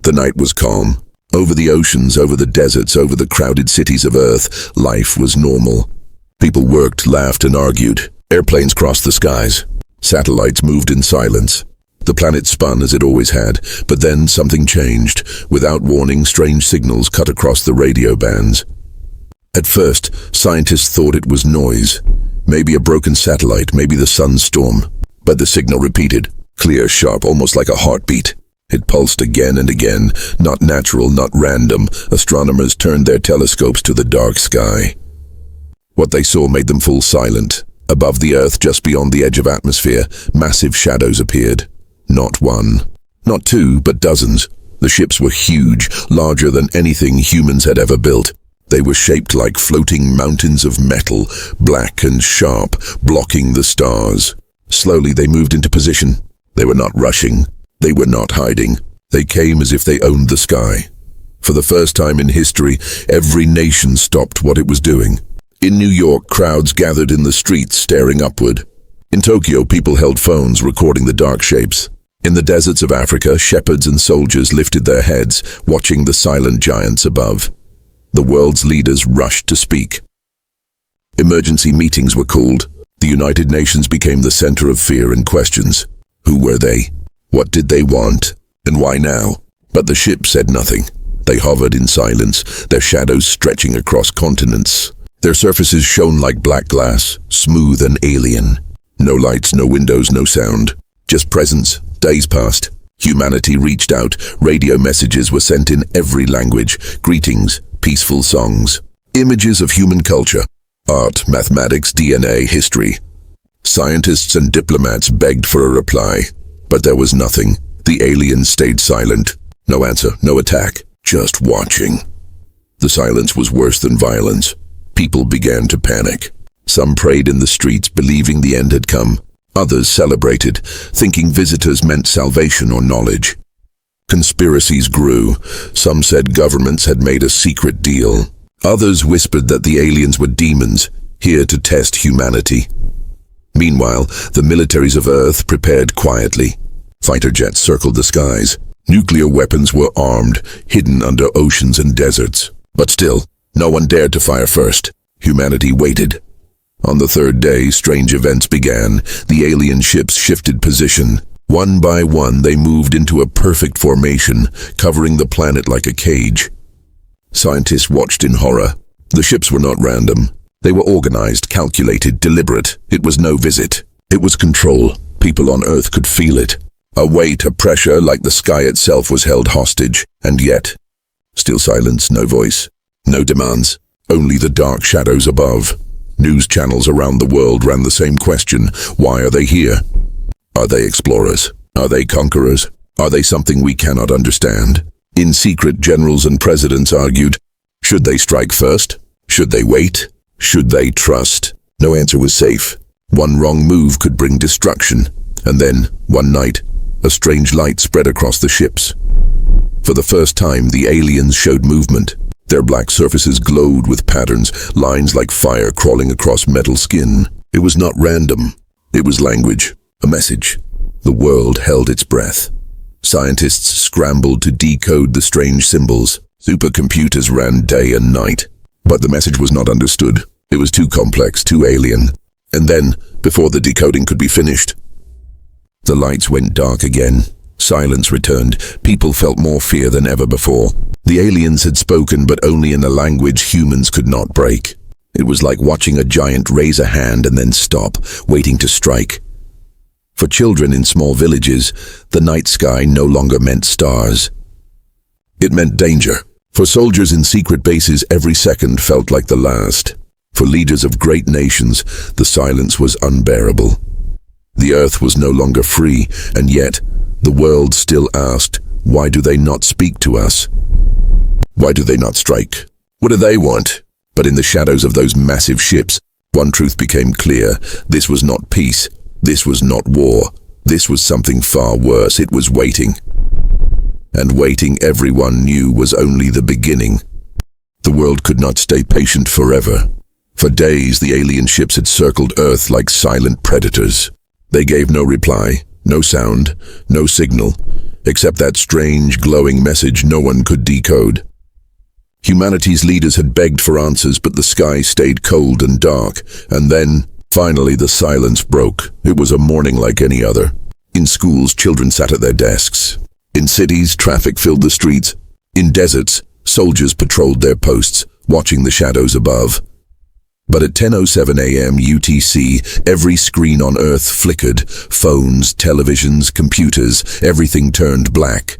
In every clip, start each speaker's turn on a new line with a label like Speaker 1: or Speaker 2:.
Speaker 1: The night was calm. Over the oceans, over the deserts, over the crowded cities of Earth, life was normal. People worked, laughed, and argued. Airplanes crossed the skies. Satellites moved in silence. The planet spun as it always had, but then something changed. Without warning, strange signals cut across the radio bands. At first, scientists thought it was noise. Maybe a broken satellite, maybe the sun's storm. But the signal repeated, clear, sharp, almost like a heartbeat. It pulsed again and again, not natural, not random. Astronomers turned their telescopes to the dark sky. What they saw made them fall silent. Above the Earth, just beyond the edge of atmosphere, massive shadows appeared. Not one, not two, but dozens. The ships were huge, larger than anything humans had ever built. They were shaped like floating mountains of metal, black and sharp, blocking the stars. Slowly they moved into position. They were not rushing. They were not hiding. They came as if they owned the sky. For the first time in history, every nation stopped what it was doing. In New York, crowds gathered in the streets, staring upward. In Tokyo, people held phones, recording the dark shapes. In the deserts of Africa, shepherds and soldiers lifted their heads, watching the silent giants above. The world's leaders rushed to speak. Emergency meetings were called. The United Nations became the center of fear and questions. Who were they? What did they want? And why now? But the ships said nothing. They hovered in silence, their shadows stretching across continents. Their surfaces shone like black glass, smooth and alien. No lights, no windows, no sound. Just presence. Days passed. Humanity reached out. Radio messages were sent in every language. Greetings, peaceful songs. Images of human culture. Art, mathematics, DNA, history. Scientists and diplomats begged for a reply. But there was nothing. The aliens stayed silent. No answer, no attack. Just watching. The silence was worse than violence. People began to panic. Some prayed in the streets, believing the end had come. Others celebrated, thinking visitors meant salvation or knowledge. Conspiracies grew. Some said governments had made a secret deal. Others whispered that the aliens were demons, here to test humanity. Meanwhile, the militaries of Earth prepared quietly. Fighter jets circled the skies. Nuclear weapons were armed, hidden under oceans and deserts. But still, no one dared to fire first. Humanity waited. On the third day, strange events began. The alien ships shifted position. One by one, they moved into a perfect formation, covering the planet like a cage. Scientists watched in horror. The ships were not random. They were organized, calculated, deliberate. It was no visit. It was control. People on Earth could feel it. A weight, a pressure, like the sky itself was held hostage. And yet, still silence, no voice, no demands, only the dark shadows above. News channels around the world ran the same question. Why are they here? Are they explorers? Are they conquerors? Are they something we cannot understand? In secret, generals and presidents argued. Should they strike first? Should they wait? Should they trust? No answer was safe. One wrong move could bring destruction. And then, one night, a strange light spread across the ships. For the first time, the aliens showed movement. Their black surfaces glowed with patterns, lines like fire crawling across metal skin. It was not random. It was language, a message. The world held its breath. Scientists scrambled to decode the strange symbols. Supercomputers ran day and night. But the message was not understood. It was too complex, too alien. And then, before the decoding could be finished, the lights went dark again. Silence returned. People felt more fear than ever before. The aliens had spoken, but only in a language humans could not break. It was like watching a giant raise a hand and then stop, waiting to strike. For children in small villages, the night sky no longer meant stars. It meant danger. For soldiers in secret bases, every second felt like the last. For leaders of great nations, the silence was unbearable. The Earth was no longer free, and yet, the world still asked, why do they not speak to us? Why do they not strike? What do they want? But in the shadows of those massive ships, one truth became clear. This was not peace. This was not war. This was something far worse. It was waiting. And waiting, everyone knew, was only the beginning. The world could not stay patient forever. For days, the alien ships had circled Earth like silent predators. They gave no reply, no sound, no signal. except that strange, glowing message no one could decode. Humanity's leaders had begged for answers, but the sky stayed cold and dark, and then, finally, the silence broke. It was a morning like any other. In schools, children sat at their desks. In cities, traffic filled the streets. In deserts, soldiers patrolled their posts, watching the shadows above. But at 10:07 a.m. UTC, every screen on Earth flickered. Phones, televisions, computers, everything turned black.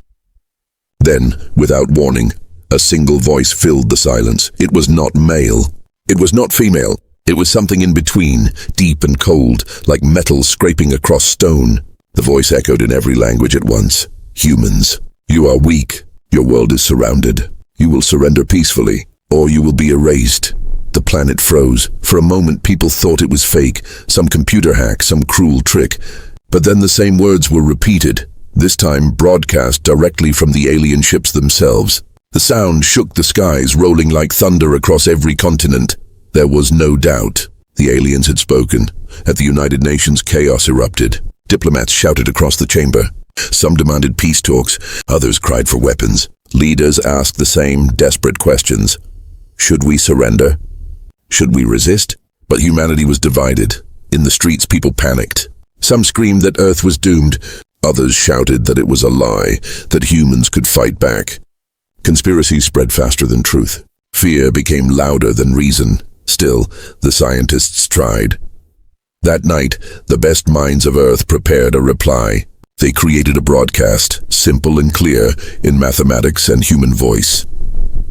Speaker 1: Then, without warning, a single voice filled the silence. It was not male. It was not female. It was something in between, deep and cold, like metal scraping across stone. The voice echoed in every language at once. Humans, you are weak. Your world is surrounded. You will surrender peacefully, or you will be erased. The planet froze. For a moment, people thought it was fake, some computer hack, some cruel trick. But then the same words were repeated, this time broadcast directly from the alien ships themselves. The sound shook the skies, rolling like thunder across every continent. There was no doubt. The aliens had spoken. At the United Nations, chaos erupted. Diplomats shouted across the chamber. Some demanded peace talks, others cried for weapons. Leaders asked the same desperate questions. Should we surrender? Should we resist? But humanity was divided. In the streets, people panicked. Some screamed that Earth was doomed. Others shouted that it was a lie, that humans could fight back. Conspiracies spread faster than truth. Fear became louder than reason. Still, the scientists tried. That night, the best minds of Earth prepared a reply. They created a broadcast, simple and clear, in mathematics and human voice.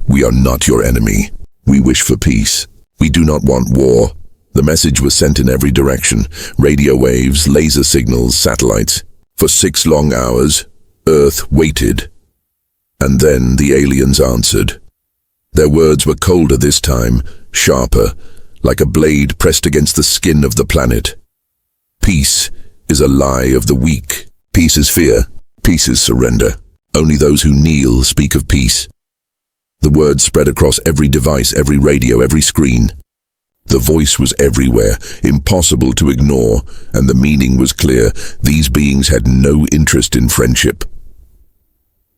Speaker 1: We are not your enemy. We wish for peace. We do not want war. The message was sent in every direction, radio waves, laser signals, satellites. For 6 long hours, Earth waited. And then the aliens answered. Their words were colder this time, sharper, like a blade pressed against the skin of the planet. Peace is a lie of the weak. Peace is fear. Peace is surrender. Only those who kneel speak of peace. The words spread across every device, every radio, every screen. The voice was everywhere, impossible to ignore, and the meaning was clear. These beings had no interest in friendship.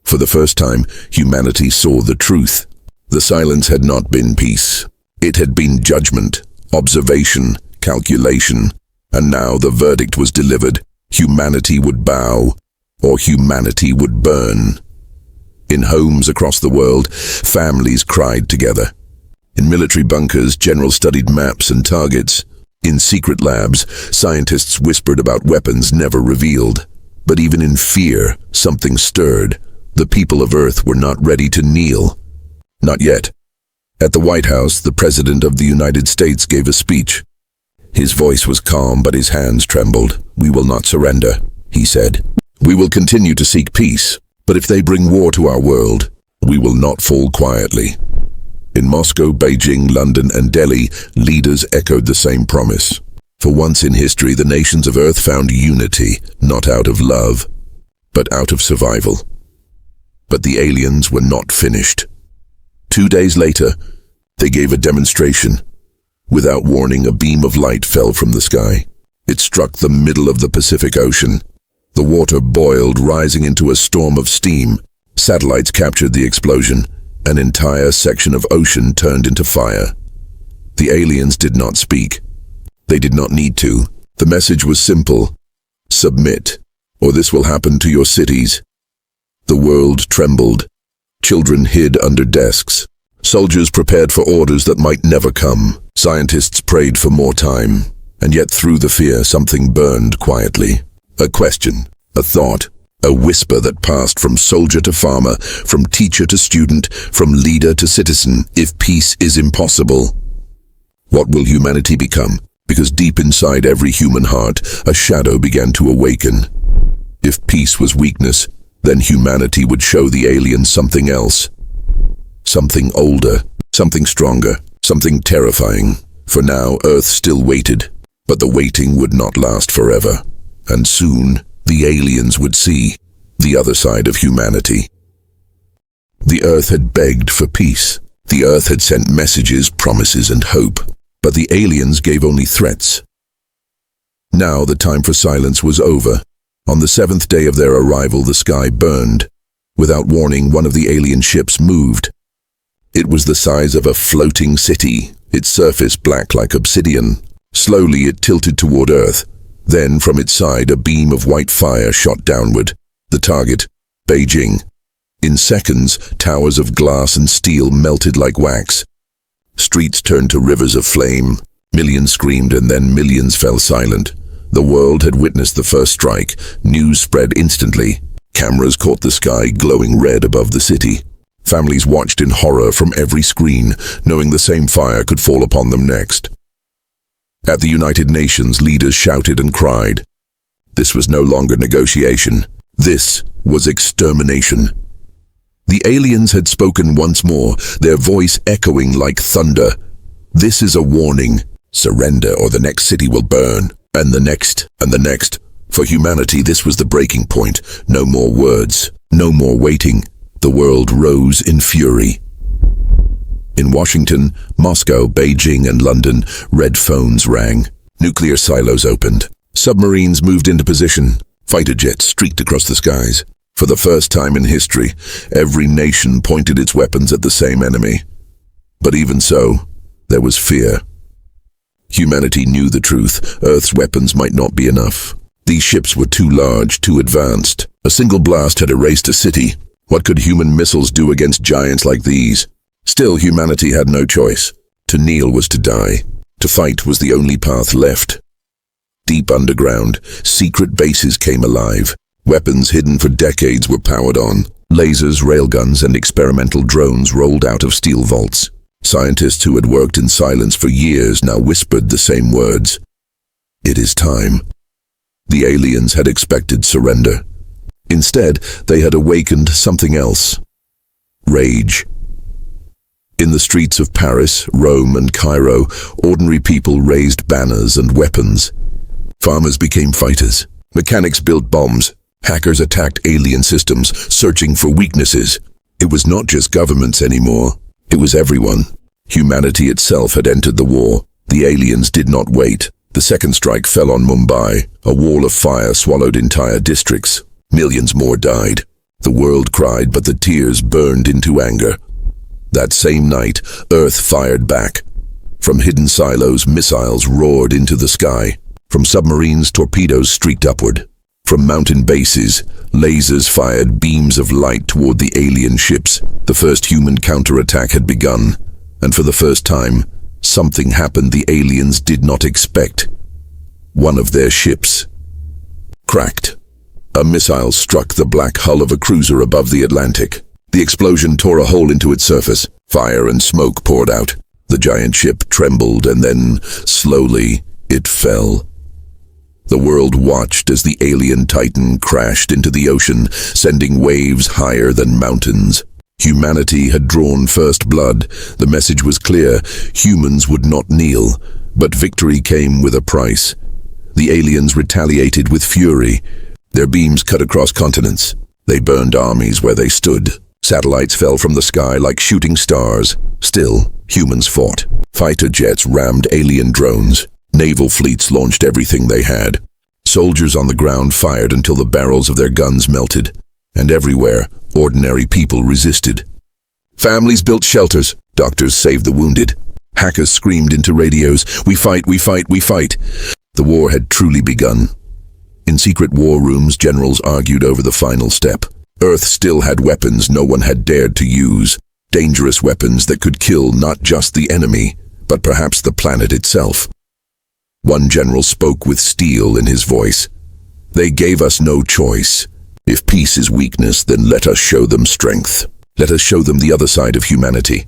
Speaker 1: For the first time, humanity saw the truth. The silence had not been peace. It had been judgment, observation, calculation, and now the verdict was delivered. Humanity would bow, or humanity would burn. In homes across the world, families cried together. In military bunkers, generals studied maps and targets. In secret labs, scientists whispered about weapons never revealed. But even in fear, something stirred. The people of Earth were not ready to kneel. Not yet. At the White House, the President of the United States gave a speech. His voice was calm, but his hands trembled. We will not surrender, he said. We will continue to seek peace, but if they bring war to our world, we will not fall quietly. In Moscow, Beijing, London, and Delhi, leaders echoed the same promise. For once in history, the nations of Earth found unity, not out of love, but out of survival. But the aliens were not finished. 2 days later, they gave a demonstration. Without warning, a beam of light fell from the sky. It struck the middle of the Pacific Ocean. The water boiled, rising into a storm of steam. Satellites captured the explosion. An entire section of ocean turned into fire. The aliens did not speak. They did not need to. The message was simple. Submit, or this will happen to your cities. The world trembled. Children hid under desks. Soldiers prepared for orders that might never come. Scientists prayed for more time. And yet through the fear, something burned quietly. A question, a thought, a whisper that passed from soldier to farmer, from teacher to student, from leader to citizen. If peace is impossible, what will humanity become? Because deep inside every human heart, a shadow began to awaken. If peace was weakness, then humanity would show the aliens something else. Something older, something stronger, something terrifying. For now, Earth still waited, but the waiting would not last forever. And soon, the aliens would see the other side of humanity. The Earth had begged for peace. The Earth had sent messages, promises, and hope. But the aliens gave only threats. Now the time for silence was over. On the seventh day of their arrival, the sky burned. Without warning, one of the alien ships moved. It was the size of a floating city, its surface black like obsidian. Slowly it tilted toward Earth. Then, from its side, a beam of white fire shot downward. The target, Beijing. In seconds, towers of glass and steel melted like wax. Streets turned to rivers of flame. Millions screamed and then millions fell silent. The world had witnessed the first strike. News spread instantly. Cameras caught the sky glowing red above the city. Families watched in horror from every screen, knowing the same fire could fall upon them next. At the United Nations, leaders shouted and cried. This was no longer negotiation. This was extermination. The aliens had spoken once more, their voice echoing like thunder. This is a warning. Surrender or the next city will burn. And the next, and the next. For humanity, this was the breaking point. No more words, no more waiting. The world rose in fury. In Washington, Moscow, Beijing, and London, red phones rang. Nuclear silos opened. Submarines moved into position. Fighter jets streaked across the skies. For the first time in history, every nation pointed its weapons at the same enemy. But even so, there was fear. Humanity knew the truth. Earth's weapons might not be enough. These ships were too large, too advanced. A single blast had erased a city. What could human missiles do against giants like these? Still, humanity had no choice. To kneel was to die. To fight was the only path left. Deep underground, secret bases came alive. Weapons hidden for decades were powered on. Lasers, railguns, and experimental drones rolled out of steel vaults. Scientists who had worked in silence for years now whispered the same words. It is time. The aliens had expected surrender. Instead, they had awakened something else. Rage. In the streets of Paris, Rome, and Cairo, ordinary people raised banners and weapons. Farmers became fighters. Mechanics built bombs. Hackers attacked alien systems, searching for weaknesses. It was not just governments anymore. It was everyone. Humanity itself had entered the war. The aliens did not wait. The second strike fell on Mumbai. A wall of fire swallowed entire districts. Millions more died. The world cried, but the tears burned into anger. That same night, Earth fired back. From hidden silos, missiles roared into the sky. From submarines, torpedoes streaked upward. From mountain bases, lasers fired beams of light toward the alien ships. The first human counterattack had begun, and for the first time, something happened the aliens did not expect. One of their ships cracked. A missile struck the black hull of a cruiser above the Atlantic. The explosion tore a hole into its surface. Fire and smoke poured out. The giant ship trembled, and then, slowly, it fell. The world watched as the alien Titan crashed into the ocean, sending waves higher than mountains. Humanity had drawn first blood. The message was clear. Humans would not kneel, but victory came with a price. The aliens retaliated with fury. Their beams cut across continents. They burned armies where they stood. Satellites fell from the sky like shooting stars. Still, humans fought. Fighter jets rammed alien drones. Naval fleets launched everything they had. Soldiers on the ground fired until the barrels of their guns melted. And everywhere, ordinary people resisted. Families built shelters. Doctors saved the wounded. Hackers screamed into radios, "We fight, we fight, we fight." The war had truly begun. In secret war rooms, generals argued over the final step. Earth still had weapons no one had dared to use. Dangerous weapons that could kill not just the enemy, but perhaps the planet itself. One general spoke with steel in his voice. They gave us no choice. If peace is weakness, then let us show them strength. Let us show them the other side of humanity.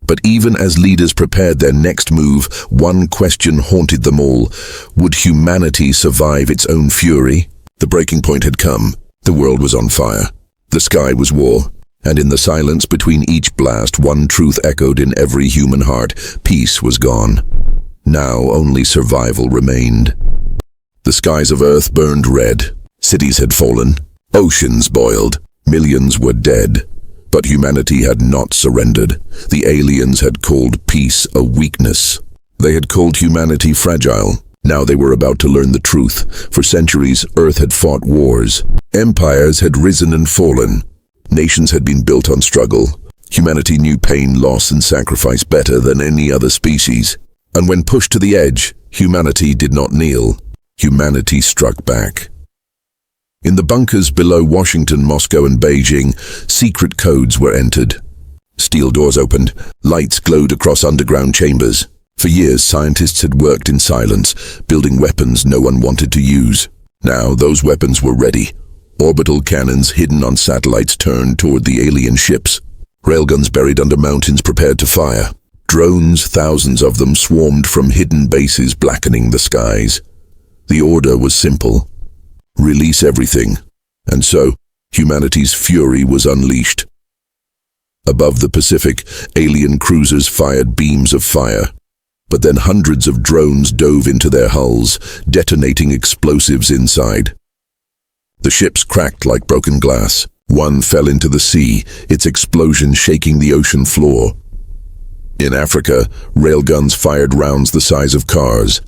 Speaker 1: But even as leaders prepared their next move, one question haunted them all. Would humanity survive its own fury? The breaking point had come. The world was on fire. The sky was war. And in the silence between each blast, one truth echoed in every human heart. Peace was gone. Now only survival remained. The skies of Earth burned red. Cities had fallen. Oceans boiled. Millions were dead. But humanity had not surrendered. The aliens had called peace a weakness. They had called humanity fragile. Now they were about to learn the truth. For centuries, Earth had fought wars. Empires had risen and fallen. Nations had been built on struggle. Humanity knew pain, loss, and sacrifice better than any other species. And when pushed to the edge, humanity did not kneel. Humanity struck back. In the bunkers below Washington, Moscow, and Beijing, secret codes were entered. Steel doors opened. Lights glowed across underground chambers. For years, scientists had worked in silence, building weapons no one wanted to use. Now, those weapons were ready. Orbital cannons hidden on satellites turned toward the alien ships. Railguns buried under mountains prepared to fire. Drones, thousands of them, swarmed from hidden bases blackening the skies. The order was simple. Release everything. And so, humanity's fury was unleashed. Above the Pacific, alien cruisers fired beams of fire. But then hundreds of drones dove into their hulls, detonating explosives inside. The ships cracked like broken glass. One fell into the sea, its explosion shaking the ocean floor. In Africa, railguns fired rounds the size of cars.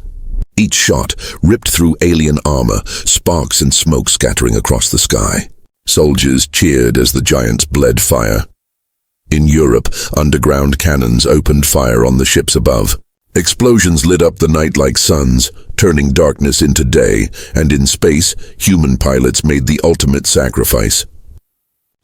Speaker 1: Each shot ripped through alien armor, sparks and smoke scattering across the sky. Soldiers cheered as the giants bled fire. In Europe, underground cannons opened fire on the ships above. Explosions lit up the night like suns, turning darkness into day, and in space, human pilots made the ultimate sacrifice.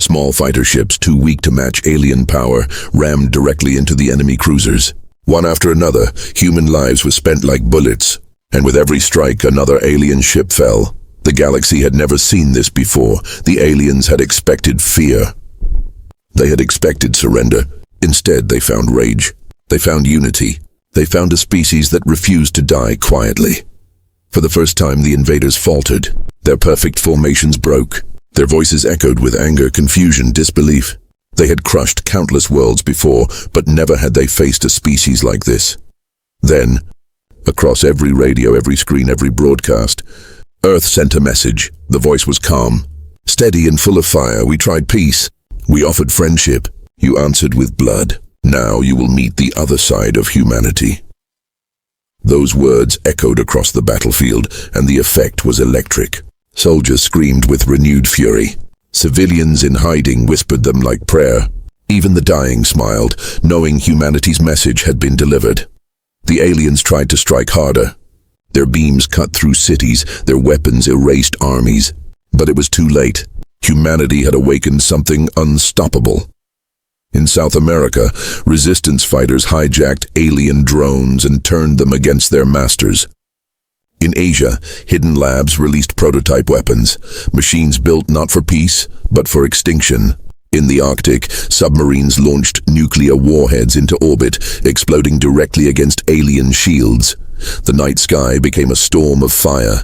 Speaker 1: Small fighter ships, too weak to match alien power, rammed directly into the enemy cruisers. One after another, human lives were spent like bullets, and with every strike, another alien ship fell. The galaxy had never seen this before. The aliens had expected fear. They had expected surrender. Instead, they found rage. They found unity. They found a species that refused to die quietly. For the first time, the invaders faltered. Their perfect formations broke. Their voices echoed with anger, confusion, disbelief. They had crushed countless worlds before, but never had they faced a species like this. Then, across every radio, every screen, every broadcast, Earth sent a message. The voice was calm, steady and full of fire. We tried peace. We offered friendship. You answered with blood. Now you will meet the other side of humanity. Those words echoed across the battlefield, and the effect was electric. Soldiers screamed with renewed fury. Civilians in hiding whispered them like prayer. Even the dying smiled, knowing humanity's message had been delivered. The aliens tried to strike harder. Their beams cut through cities, their weapons erased armies. But it was too late. Humanity had awakened something unstoppable. In South America, resistance fighters hijacked alien drones and turned them against their masters. In Asia, hidden labs released prototype weapons, machines built not for peace, but for extinction. In the Arctic, submarines launched nuclear warheads into orbit, exploding directly against alien shields. The night sky became a storm of fire.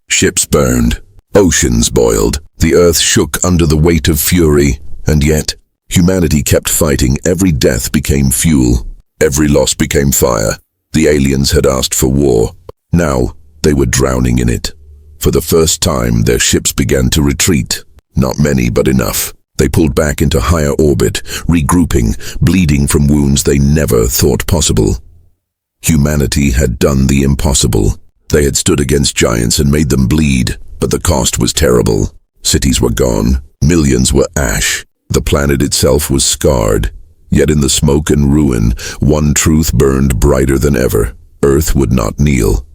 Speaker 1: Ships burned. Oceans boiled. The earth shook under the weight of fury, and yet, humanity kept fighting. Every death became fuel. Every loss became fire. The aliens had asked for war. Now, they were drowning in it. For the first time, their ships began to retreat. Not many, but enough. They pulled back into higher orbit, regrouping, bleeding from wounds they never thought possible. Humanity had done the impossible. They had stood against giants and made them bleed, but the cost was terrible. Cities were gone. Millions were ash. The planet itself was scarred. Yet in the smoke and ruin, one truth burned brighter than ever. Earth would not kneel.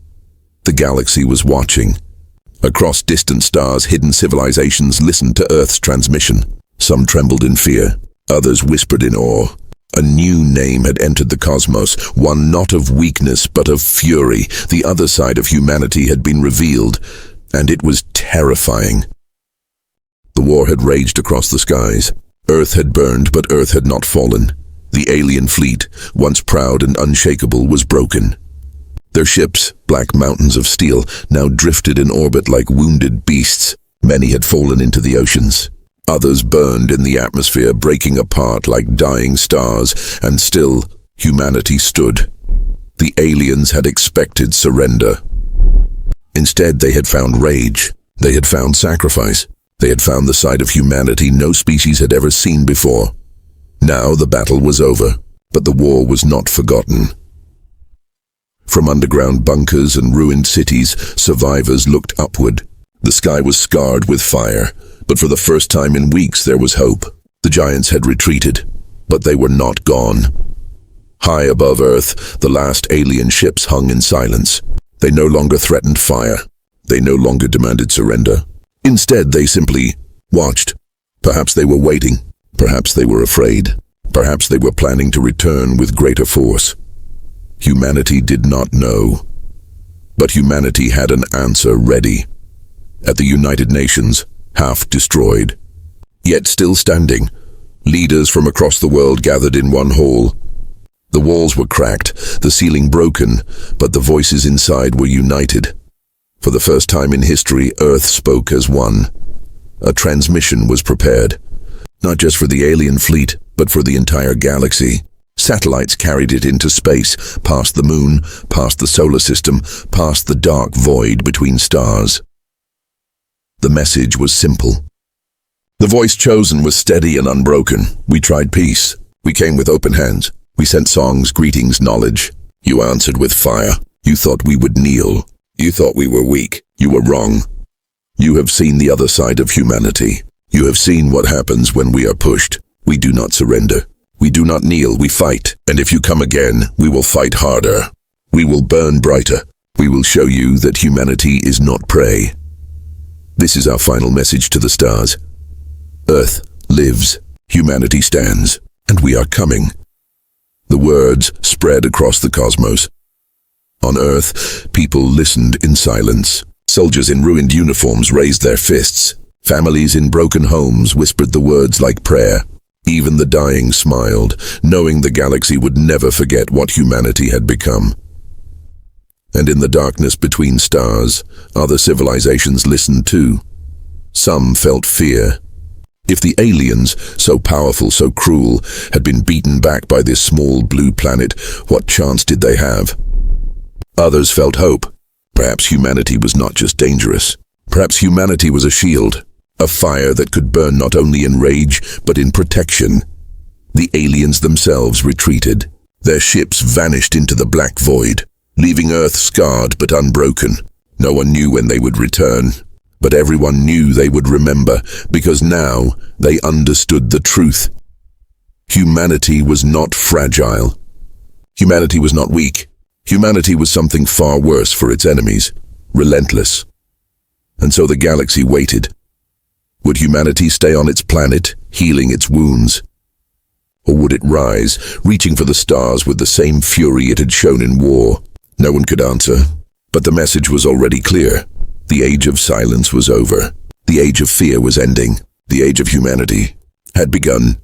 Speaker 1: The galaxy was watching. Across distant stars, hidden civilizations listened to Earth's transmission. Some trembled in fear. Others whispered in awe. A new name had entered the cosmos, one not of weakness but of fury. The other side of humanity had been revealed, and it was terrifying. The war had raged across the skies. Earth had burned, but Earth had not fallen. The alien fleet, once proud and unshakable, was broken. Their ships, black mountains of steel, now drifted in orbit like wounded beasts. Many had fallen into the oceans. Others burned in the atmosphere, breaking apart like dying stars, and still humanity stood. The aliens had expected surrender. Instead, they had found rage. They had found sacrifice. They had found the side of humanity no species had ever seen before. Now the battle was over, but the war was not forgotten. From underground bunkers and ruined cities, survivors looked upward. The sky was scarred with fire, but for the first time in weeks there was hope. The giants had retreated, but they were not gone. High above Earth, the last alien ships hung in silence. They no longer threatened fire. They no longer demanded surrender. Instead, they simply watched. Perhaps they were waiting. Perhaps they were afraid. Perhaps they were planning to return with greater force. Humanity did not know. But humanity had an answer ready. At the United Nations, half destroyed, yet still standing, leaders from across the world gathered in one hall. The walls were cracked, the ceiling broken, but the voices inside were united. For the first time in history, Earth spoke as one. A transmission was prepared, not just for the alien fleet, but for the entire galaxy. Satellites carried it into space, past the moon, past the solar system, past the dark void between stars. The message was simple. The voice chosen was steady and unbroken. We tried peace. We came with open hands. We sent songs, greetings, knowledge. You answered with fire. You thought we would kneel. You thought we were weak. You were wrong. You have seen the other side of humanity. You have seen what happens when we are pushed. We do not surrender. We do not kneel, we fight. And if you come again, we will fight harder. We will burn brighter. We will show you that humanity is not prey. This is our final message to the stars. Earth lives, humanity stands, and we are coming. The words spread across the cosmos. On Earth, people listened in silence. Soldiers in ruined uniforms raised their fists. Families in broken homes whispered the words like prayer. Even the dying smiled, knowing the galaxy would never forget what humanity had become. And in the darkness between stars, other civilizations listened too. Some felt fear. If the aliens, so powerful, so cruel, had been beaten back by this small blue planet, what chance did they have? Others felt hope. Perhaps humanity was not just dangerous. Perhaps humanity was a shield, a fire that could burn not only in rage, but in protection. The aliens themselves retreated. Their ships vanished into the black void, leaving Earth scarred but unbroken. No one knew when they would return, but everyone knew they would remember, because now they understood the truth. Humanity was not fragile. Humanity was not weak. Humanity was something far worse for its enemies, relentless. And so the galaxy waited. Would humanity stay on its planet, healing its wounds? Or would it rise, reaching for the stars with the same fury it had shown in war? No one could answer, but the message was already clear. The age of silence was over. The age of fear was ending. The age of humanity had begun.